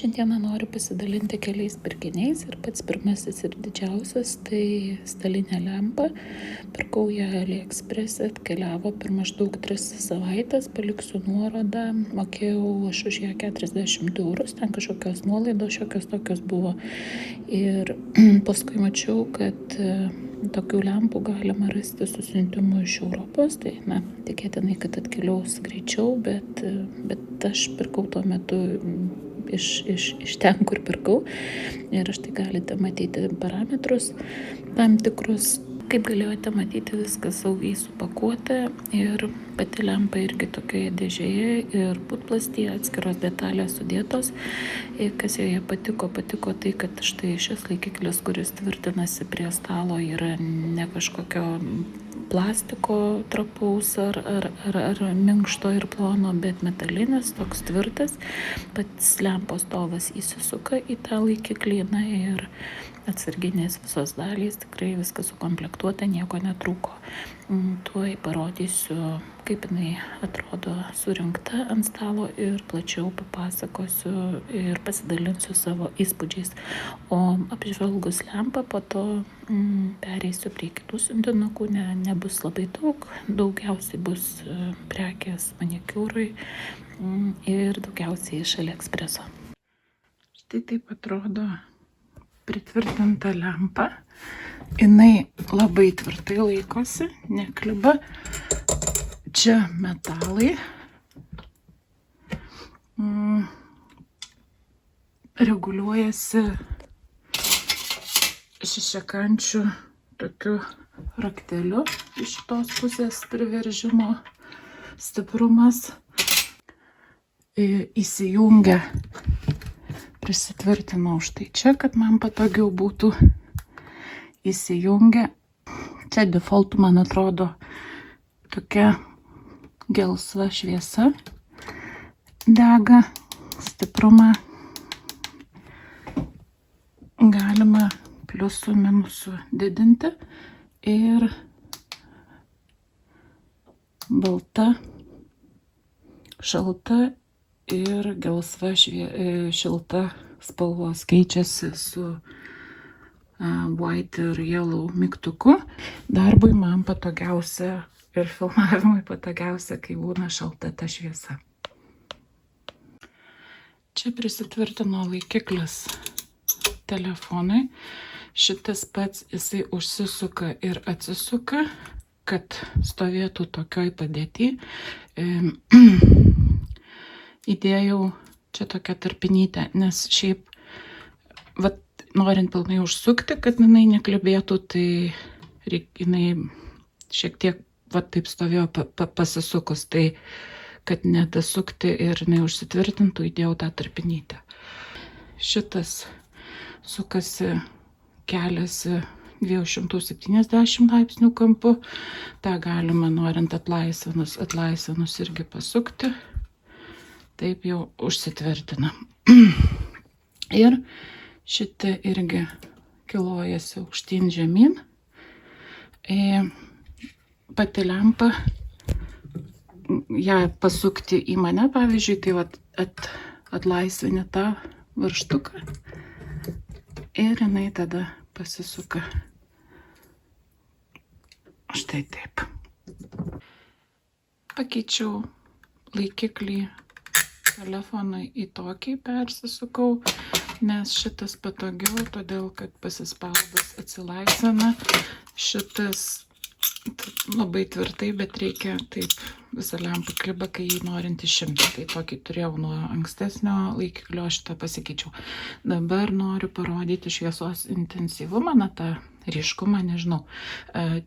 Šiandieną noriu pasidalinti keliais pirkiniais ir pats pirmasis ir didžiausias tai stalinė lempa. Pirkau ją AliExpress, atkeliavo per maždaug 3 savaitės, paliksiu nuorodą, mokėjau aš už ją 40 €, ten kažkokios nuolaidos, šiokios tokios buvo. Ir paskui mačiau, kad tokių lempų galima rasti su siuntimu iš Europos, tai tikėtinai, kad atkeliaus greičiau, bet aš pirkau tuo metu iš ten, kur pirkau. Ir štai galite matyti parametrus tam tikrus. Kaip galėjote matyti, viskas saugiai supakuota ir pati lempa irgi tokioje dėžėje ir putplastyje, atskiros detalės sudėtos. Ir kas joje patiko tai, kad štai šis laikiklis, kuris tvirtinasi prie stalo, yra ne kažkokio plastiko trapaus ar minkšto ir plono, bet metalinis, toks tvirtas. Pats lempos stovas įsisuka į tą laikiklį, ir atsarginės visos dalys, tikrai viskas sukomplektuota, nieko netrūko. Tuoj parodysiu, kaip jinai atrodo surinkta ant stalo ir plačiau papasakosiu ir pasidalinsiu savo įspūdžiais. O apžvelgus lempą, po to pereisiu prie kitų siuntinukų, nebus labai daug, daugiausiai bus prekės manikiūrui ir daugiausiai iš AliExpresso. Štai taip atrodo pritvirtinta lempa. Jinai labai tvirtai laikosi, nekliba. Čia metalai. Reguliuojasi šešiakančiu tokiu rakteliu iš tos pusės priveržimo stiprumas. Įsijungia. Prisitvirtinau štai čia, kad man patogiau būtų. Įsijungia. Čia default, man atrodo, tokia gelsva šviesa dega. Stiprumą galima pliusų minusų didinti. Ir balta, šalta ir gelsva šilta spalvos keičiasi su white ir yellow mygtuku. Darbui man patogiausia ir filmavimui patogiausia, kai būna šalta ta šviesa. Čia prisitvirtino laikiklis telefonui. Šitas pats jisai užsisuka ir atsisuka, kad stovėtų tokioj padėty. Įdėjau čia tokią tarpinytę, nes šiaip, norint pilnai užsukti, kad jinai neklibėtų, tai jinai šiek tiek taip stovėjo pasisukus, tai kad nedasukti ir jinai užsitvirtintų, įdėjau tą tarpinytę. Šitas sukasi, keliasi 270 laipsnių kampu. Ta galima, norint atlaisvinus irgi pasukti. Taip jau užsitvirtina. Ir šitą irgi kilojasi aukštyn žemyn. Pati lempa, ją pasukti į mane, pavyzdžiui, tai atlaisvini tą varžtuką ir jinai tada pasisuka. Štai taip. Pakeičiau laikiklį telefonui į tokį, persisukau, nes šitas patogiau, todėl kad pasispaudus atsilaisvina. Šitas labai tvirtai, bet reikia taip visą lempą kliba, kai jį norint išimti. Tai tokį turėjau nuo ankstesnio laikiklio, šitą pasikeičiau. Dabar noriu parodyti šviesos intensyvumą, tą ryškumą, nežinau.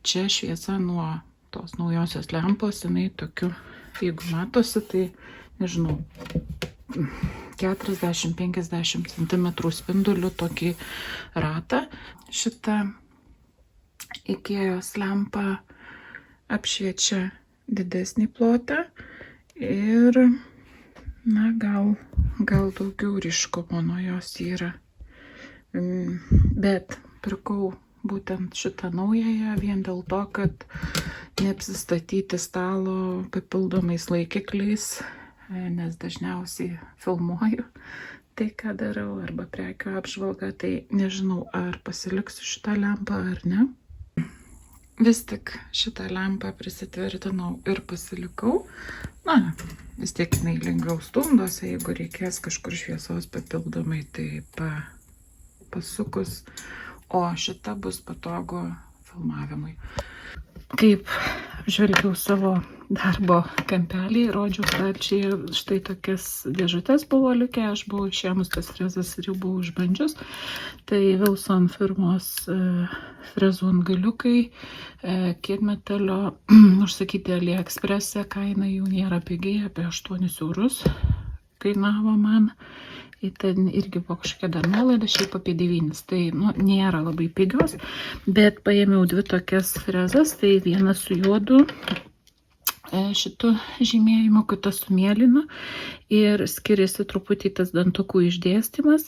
Čia šviesa nuo tos naujosios lempos, jinai tokiu, jeigu matosi, tai nežinau, 40-50 cm spindulių tokį ratą. Šitą Ikėjos lempa apšviečia didesnį plotą ir, gal daugiau ryškumo nuo jos yra. Bet pirkau būtent šitą naująją vien dėl to, kad neapsistatyti stalo papildomais laikikliais, nes dažniausiai filmuoju, tai ką darau, arba prekių apžvalgą, tai nežinau, ar pasiliksiu šitą lempą ar ne. Vis tik šitą lempą prisitvirtinau ir pasilikau. Na, vis tiek jinai lengviau stumdosi, jeigu reikės kažkur šviesos papildomai, tai pasukus. O šita bus patogu filmavimui. Kaip žvelgiau savo darbo kampelį, rodžiau stalčiai, štai tokias dėžutės buvo likę, aš buvau išėmus tas frezas ir jau buvau išbandžius. Tai Wilson firmos frezų antgaliukai, kietmetalio, užsakyti AliExpress'e, kaina jų nėra pigiai, apie 8 eurus kainavo man. Ten irgi buvo kažkokia dar nuolaida, šiaip apie 9, tai nėra labai pigios, bet paėmiau 2 tokias frezas, tai vieną su juodu šitų žymėjimu, kitą su mėlynu ir skiriasi truputį tas dantukų išdėstymas,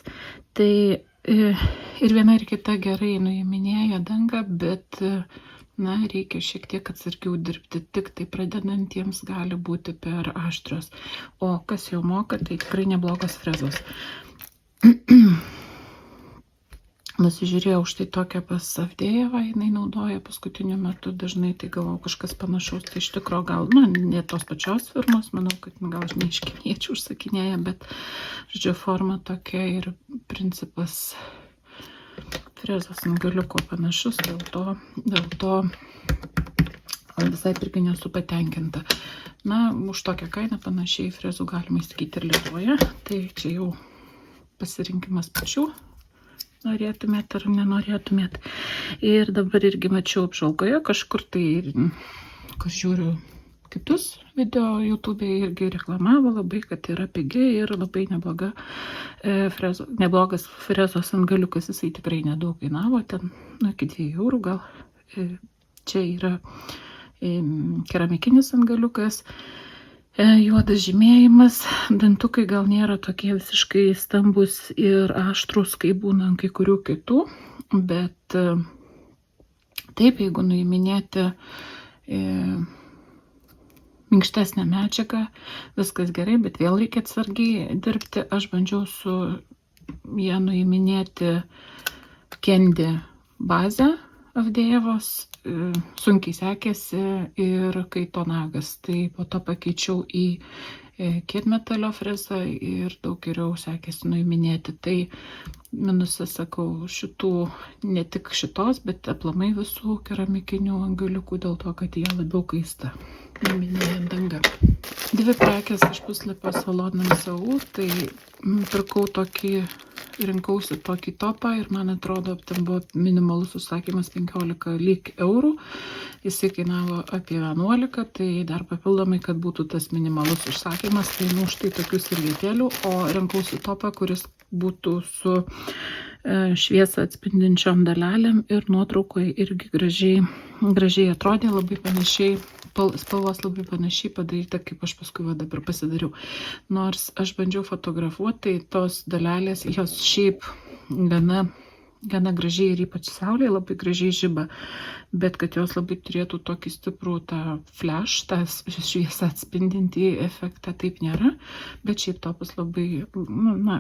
tai ir viena ir kita gerai nuiminėja dangą, bet reikia šiek tiek atsargiau dirbti, tik tai pradedantiems gali būti per aštrios, o kas jau moka, tai tikrai neblogos frezos. Nusižiūrėjau štai tokią pas Avdejevą, jinai naudoja paskutiniu metu dažnai, tai galvau kažkas panašaus, tai iš tikro gal, ne tos pačios firmos, manau, kad gal ne iš kiniečių užsakinėja, bet, žodžiu, forma tokia ir principas frezos antgaliuko panašus, dėl to visai irgi nesu patenkinta. Už tokią kainą panašiai frezų galima įsigyti ir Lietuvoje, tai čia jau pasirinkimas pačių, norėtumėt ar nenorėtumėt. Ir dabar irgi mačiau apžvalgoje kažkur tai, kas žiūriu kitus video, YouTube irgi reklamavo labai, kad yra pigi ir labai neblogas frezos antgaliukas, jisai tikrai nedaug kainavo, ten iki 2 eurų gal. Čia yra keramikinis antgaliukas, juodas žymėjimas, dantukai gal nėra tokie visiškai stambus ir aštrus, kaip būna ant kai kurių kitų, bet taip, jeigu nuiminėti minkštesnę medžiagą, viskas gerai, bet vėl reikia atsargiai dirbti. Aš bandžiau su ją nuiminėti Kendi bazę Avdejevos, sunkiai sekėsi ir kaito nagas, tai po to pakeičiau į kietmetalio frezą ir daug geriau sekėsi nuiminėti. Tai minusas, sakau, šitų, ne tik šitos, bet aplamai visų keramikinių antgaliukų dėl to, kad jie labiau kaista. Nuiminėjant dangą. 2 prekės iš puslapio Salon.msu, tai pirkau rinkausi tokį topą ir man atrodo, ten buvo minimalus užsakymas 15 lyg eurų, jisai kainavo apie 11, tai dar papildomai, kad būtų tas minimalus užsakymas, tai štai tokių servetėlių, o rinkausi topą, kuris būtų su šviesą atspindinčiom dalelėm ir nuotraukoje irgi gražiai atrodė, labai panašiai, spalvos labai panašiai padaryta, kaip aš paskui dabar pasidariau. Nors aš bandžiau fotografuoti, tai tos dalelės, jos šiaip gana gražiai ir ypač saulėje labai gražiai žiba, bet kad jos labai turėtų tokį stiprų tą flash, tą šviesą atspindintį efektą, taip nėra, bet šiaip topas labai,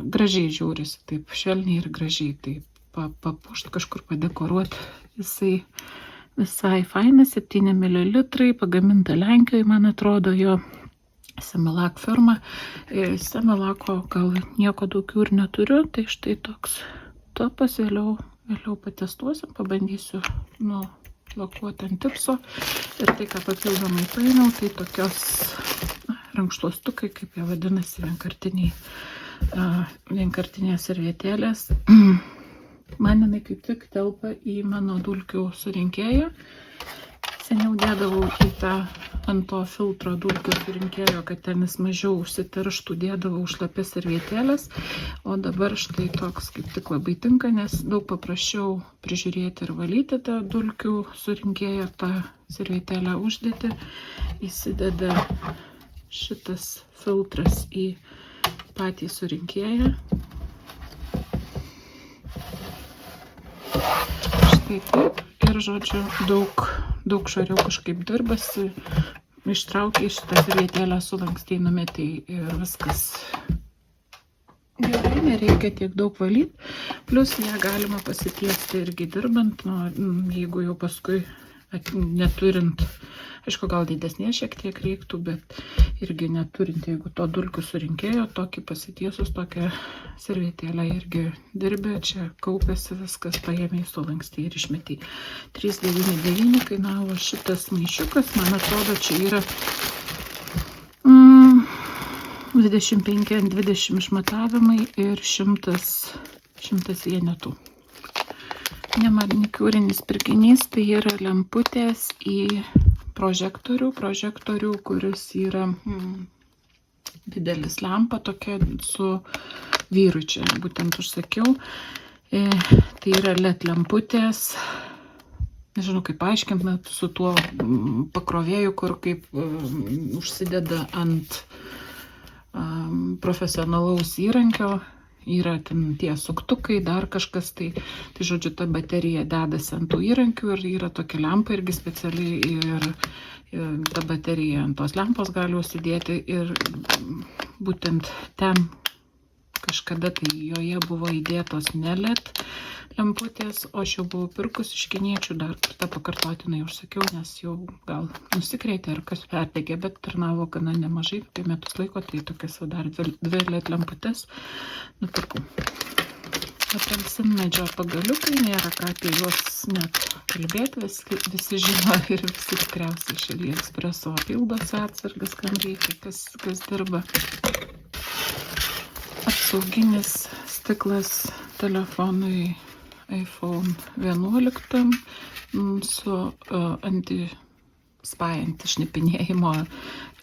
gražiai žiūrisi, taip švelniai ir gražiai, taip papuošti kažkur padekoruoti, jisai visai fainas, 7 ml, pagaminta Lenkijoje, man atrodo, jo Semilak firma. Semilako gal nieko daugiau ir neturiu, tai štai toks topas, vėliau patestuosiu, pabandysiu lakuoti ant tipso. Ir tai, ką papildomai paėmiau, tai tokios rankšluostukai, kaip jie vadinasi, vienkartinės servetėlės. Man jinai kaip tik telpa į mano dulkių surinkėją. Seniau dėdavau į ant to filtro dulkių surinkėjo, kad ten jis mažiau užsiterštų, dėdavau šlapias servetėlės, o dabar štai toks kaip tik labai tinka, nes daug paprasčiau prižiūrėti ir valyti tą dulkių surinkėją, tą servetėlę uždėti. Įsideda šitas filtras į patį surinkėją. Štai taip. Ir, žodžiu, daug švariau kažkaip dirbasi, ištraukiai šitą servetėlę, sulankstei, numetei ir viskas gerai, nereikia tiek daug valyti, plus ją galima pasitiesti irgi dirbant, jeigu jau paskui neturint, aišku, gal didesnės šiek tiek reiktų, bet irgi neturint, jeigu to dulkių surinkėjo, tokį pasitiesus tokią servetėlę irgi dirbė, čia kaupėsi viskas, paėmė į sulankstį ir išmetį. 3,99 kainavo šitas maišiukas, man atrodo, čia yra 25 ant 20 išmatavimai ir 100 vienetų. Nemanikiūrinis pirkinys, tai yra lemputės į prožektorių, kuris yra didelis lempa, tokia su vyru čia, būtent užsakiau. Tai yra LED lemputės, nežinau kaip paaiškinti, su tuo pakrovėju, kur kaip užsideda ant profesionalaus įrankio, yra ten tie suktukai, dar kažkas, tai žodžiu, ta baterija dedasi ant tų įrankių ir yra tokia lempa irgi specialiai ir ta baterija ant tos lempos gali užsidėti ir būtent ten kažkada tai joje buvo įdėtos ne LED lemputės, o aš jau buvau pirkus iš kiniečių, dar kartą pakartotinai užsakiau, nes jau gal nusikreitė ar kas perdegė, bet tarnavo gana nemažai, tai metus laiko, tai tokias dar 2 LED lemputės nupirkau. Apelsinmedžio pagaliukai, nėra ką apie juos net kalbėti, visi žino ir visi tikriausiai iš AliExpresso pildosi atsargas, kam reikia, kas dirba. Apsauginis stiklas telefonui iPhone 11 su antišnipinėjimo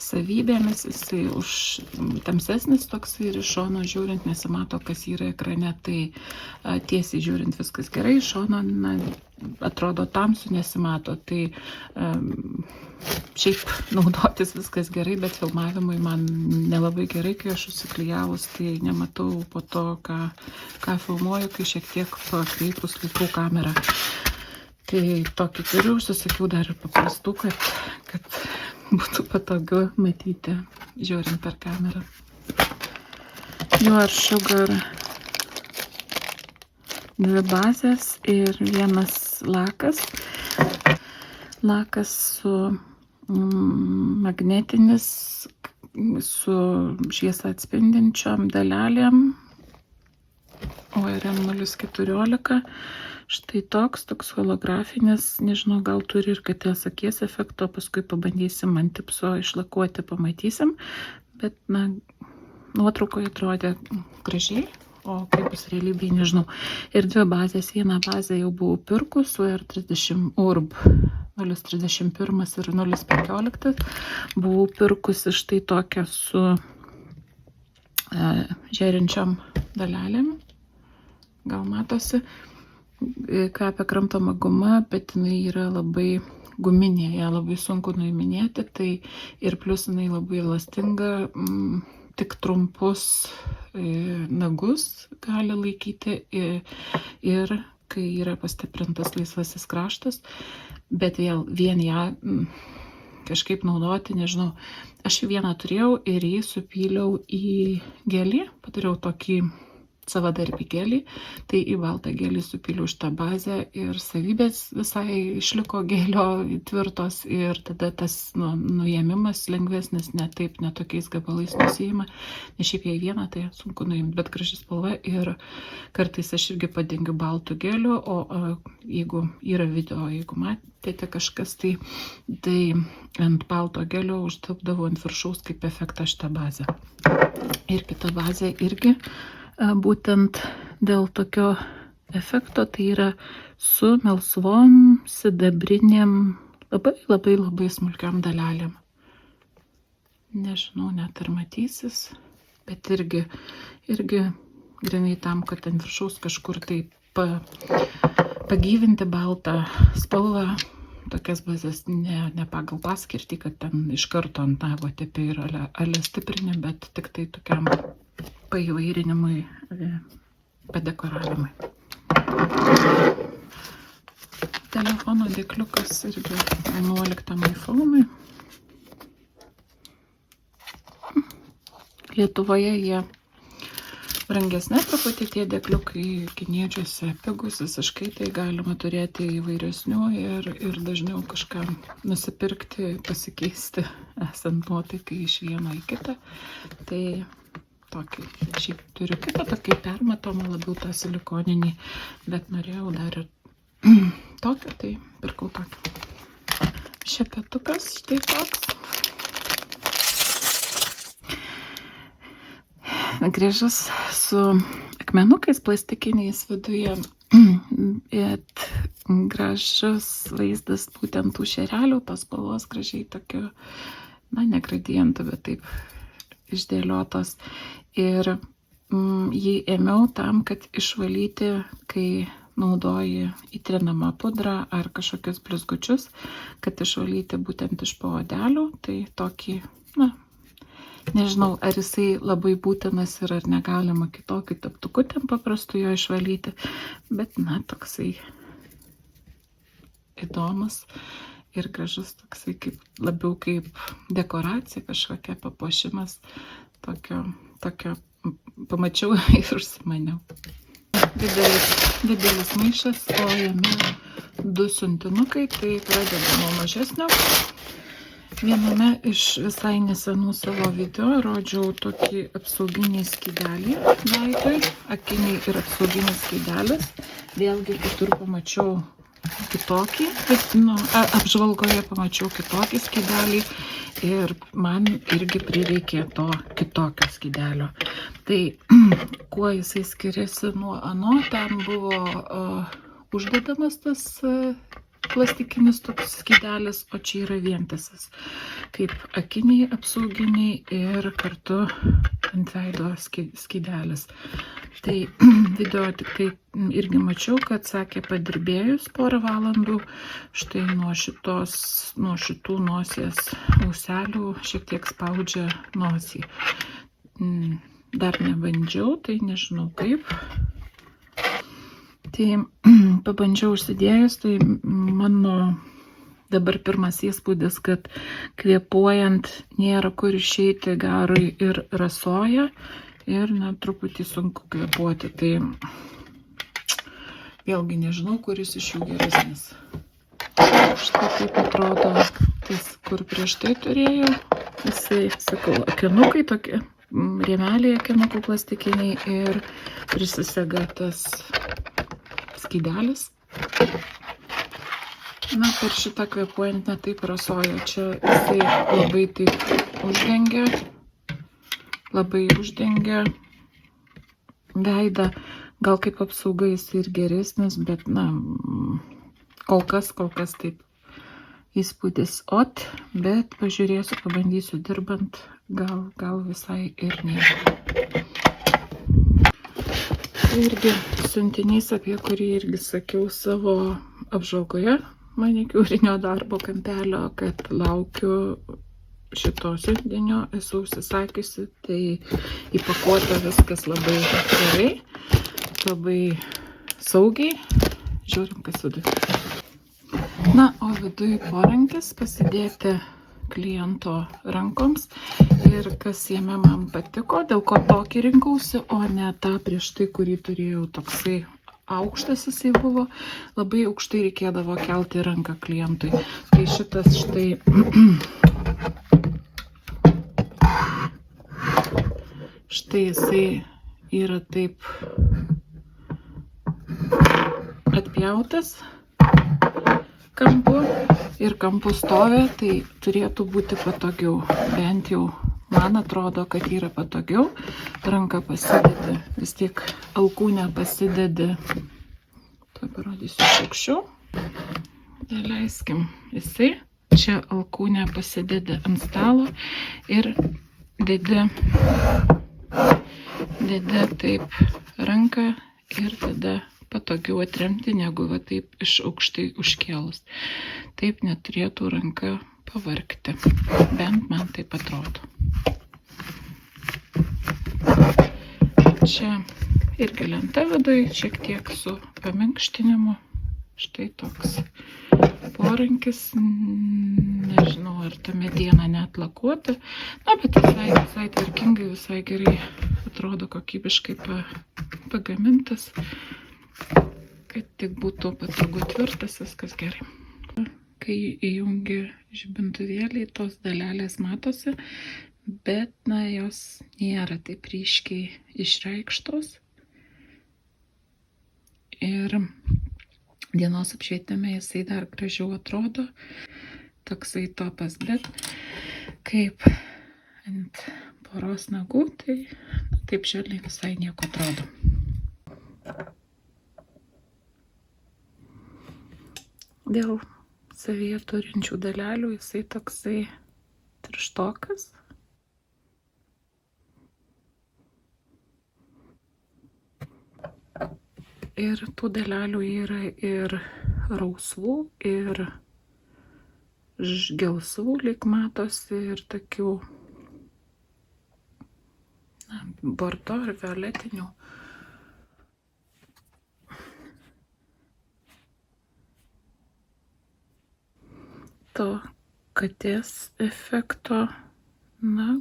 savybėmis, jisai už tamsesnis toksai ir iš šono žiūrint nesimato, kas yra ekrane, tai tiesiai žiūrint viskas gerai, iš šono atrodo tamsu nesimato, tai šiaip naudotis viskas gerai, bet filmavimui man nelabai gerai, kai aš užsiklijavus, tai nematau po to, ką filmuoju, kai šiek tiek pakreipus laikau kamerą. Tai tokį turiu, užsisakiau dar ir paprastų, kad būtų patogu matyti, žiūrint per kamerą. Your Sugar 2 bazės ir 1 lakas. Lakas su magnetinis, su šviesą atspindinčiom dalelėm, ORM 014. Štai toks holografinis, nežinau, gal turi ir katės akies efekto, paskui pabandysim ant tipso išlakuoti, pamatysim, bet, nuotraukoje atrodė gražiai, o kaip bus realybėje, nežinau. Ir 2 bazės, 1 bazę jau buvau pirkus, UR30 URB 031 ir 015, buvau pirkusi štai tokią su žėrinčiom dalelėm, gal matosi, kvepia kramtoma guma, bet jinai yra labai guminė, ją labai sunku nuiminėti, tai ir plus jinai labai elastinga, tik trumpus nagus gali laikyti ir kai yra pastiprintas laisvasis kraštas, bet vien ją kažkaip naudoti, nežinau, aš vieną turėjau ir jį supyliau į gelį, padariau tokį savadarbį gelį, tai į baltą gelį supyliau šitą bazę ir savybės visai išliko gelio tvirtos ir tada tas nuėmimas lengvesnis, ne tokiais gabalais nusiima, nes šiaip jei vieną, tai sunku nuimti, bet graži spalva ir kartais aš irgi padengiu baltų geliu, o jeigu yra video, jeigu matėte kažkas, tai ant balto gelio užtilpdavau ant viršaus kaip efektą šitą bazę. Ir kita bazė irgi būtent dėl tokio efekto, tai yra su melsvom, sidabrinėm, labai smulkiam dalelėm. Nežinau, net ar matysis, bet irgi grinai tam, kad ant viršaus kažkur tai pagyvinti baltą spalvą, tokias bazės ne pagal paskirtį, kad ten iš karto ant nago tepi ir ale stiprinė, bet tik tai tokiam paįvairinimui, padekoravimui. Telefono dėkliukas irgi 11 iPhone'ui. Lietuvoje jie brangesnė truputį tie dėkliukai kiniečiuose pigus visiškai, tai galima turėti įvairesnių ir dažniau kažką nusipirkti, pasikeisti, esant nuotaikai iš vieno į kitą. Tai tokį, šiaip turiu kitą, tokį permatomą, labiau tą silikoninį, bet norėjau dar ir tokį, tai pirkau tokį. Šepetukas štai toks. Gražus su akmenukais plastikiniais viduje, bet gražus vaizdas būtent tų šerelių, tos spalvos gražiai tokio, ne gradientų, bet taip išdėliotos. Ir jį ėmiau tam, kad išvalyti, kai naudoji įtrinamą pudrą ar kažkokius blizgučius, kad išvalyti būtent iš paodelių. Tai tokį, nežinau, ar jisai labai būtinas ir ar negalima kitokį teptuku ten paprastu jo išvalyti, bet toksai įdomus ir gražus, toksai labiau kaip dekoracija, kažkokia papuošimas, tokio pamačiau ir užsimaniau. Didelis maišas, o jame 2 siuntinukai, tai pradeda nuo mažesnio. Viename iš visai nesenų savo video rodžiau tokį apsauginį skydelį veidui, akiniai ir apsauginis skydelis. Vėlgi kitur pamačiau kitokį, apžvalgoje pamačiau kitokį skydelį ir man irgi prireikė to kitokio skydelio. Tai kuo jisai skiriasi nuo ano, ten buvo uždedamas tas plastikinis toks skydelis, o čia yra vientisas, kaip akiniai apsauginiai ir kartu ant veido skydelis. Tai video tik tai irgi mačiau, kad sakė, padirbėjus porą valandų, štai nuo šitų nosies auselių šiek tiek spaudžia nosį. Dar nebandžiau, tai nežinau kaip. Tai pabandžiau užsidėjus, tai mano dabar pirmas įspūdis, kad kvėpuojant nėra kur išeiti garui ir rasoja ir truputį sunku kvėpuoti. Tai vėlgi nežinau, kuris iš jų geresnis. Štai taip atrodo tas, kur prieš tai turėjau. Jisai, sakau, akinukai tokie, rėmeliai akinukų plastikiniai ir prisisega tas skydelis. Per šitą kvėpuojant netaip rasoja. Čia jisai labai taip uždengia veidą. Gal kaip apsauga jisai ir geresnis, bet kol kas taip įspūdis bet pažiūrėsiu, pabandysiu dirbant, gal visai ir nieko. Irgi siuntinys, apie kurį irgi sakiau savo apžvalgoje manikiūrinio darbo kampelio, kad laukiu šito siuntinio, esu užsisakiusi, tai įpakuota viskas labai gerai, labai saugiai. Žiūrim, kas viduje. O viduje porankis pasidėti kliento rankoms ir kas jame man patiko, dėl ko tokį rinkausi, o ne tą prieš tai, kurį turėjau, toksai aukštas jisai buvo, labai aukštai reikėdavo kelti ranką klientui. Tai šitas štai jisai yra taip atpjautas kampu ir kampu stovi, tai turėtų būti patogiau. Bent jau man atrodo, kad yra patogiau. Ranką pasidedi, vis tiek alkūnę pasidedi. Tuo parodysiu aukščiau. Daleiskim jisai. Čia alkūnę pasidedi ant stalo ir dedi taip ranką ir tada patogiau atremti, negu taip iš aukštai užkėlus. Taip neturėtų ranka pavargti. Bent man taip atrodo. Čia irgi lenta viduj, šiek tiek su paminkštinimu. Štai toks porankis. Nežinau, ar ta mediena net lakuota. Bet visai tvarkingai, visai gerai atrodo. atrodo kokybiškai pagamintas, kad tik būtų patogu tvirtas, viskas gerai. Kai įjungi žibintuvėlį, tos dalelės matosi, bet jos nėra taip ryškiai išreikštos. Ir dienos apšvietime jisai dar gražiau atrodo, toksai topas, bet kaip ant poros nagų, tai taip švelniai visai nieko atrodo. Dėl savyje turinčių dalelių jisai toksai tirštokas. Ir tų dalelių yra ir rausvų, ir gelsvų, lyg matosi, ir tokių bordo ar violetinių. To katės efekto,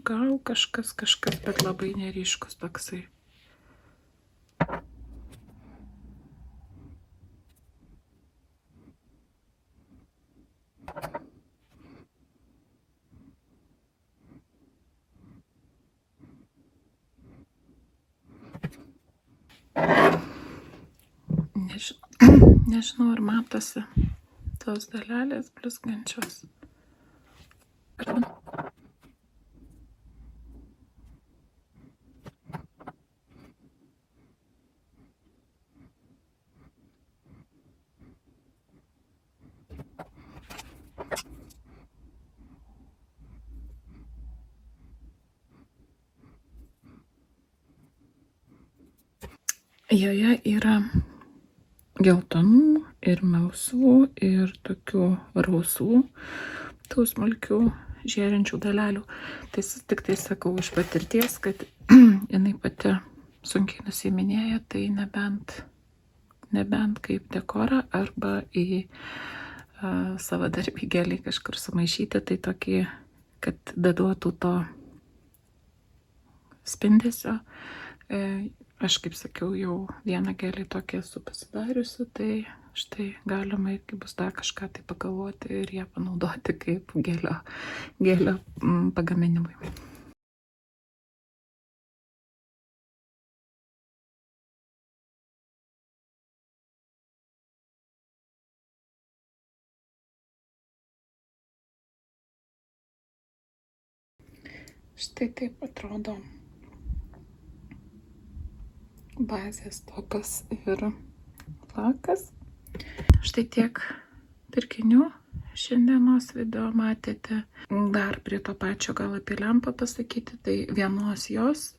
gal kažkas, bet labai neryškus toksai. Nežinau, ar matosi tos dalelės blizgančios. Joje yra geltonų ir melsvų ir tokių rausvų, tų smulkių žėrinčių dalelių. Tai tik tai sakau iš patirties, kad jinai pati sunkiai nusiiminėja, tai nebent kaip dekorą arba į savo darbigėlį kažkur sumaišyti, tai tokį, kad daduotų to spindesio. Aš, kaip sakiau, jau vieną gėlį tokį esu pasidariusi, tai štai galima irgi bus dar kažką tai pagalvoti ir ją panaudoti kaip gėlio pagaminimui. Štai taip atrodo bazės topas ir lakas. Štai tiek pirkinių šiandienos video matėte. Dar prie to pačio gal apie lempą pasakyti, tai vienos jos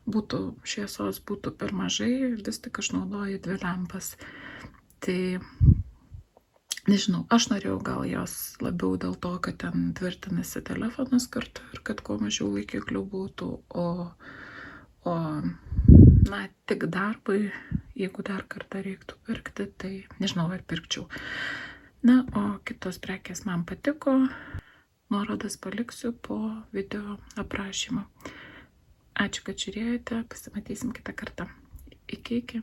šviesos būtų per mažai, vis tik aš naudoju 2 lempas. Tai nežinau, aš norėjau gal jos labiau dėl to, kad ten tvirtinasi telefonas kartu ir kad kuo mažiau laikiklių būtų, o tik darbui, jeigu dar kartą reiktų pirkti, tai nežinau, ar pirkčiau. O kitos prekės man patiko, nuorodas paliksiu po video aprašymo. Ačiū, kad žiūrėjote, pasimatysim kitą kartą. Iki.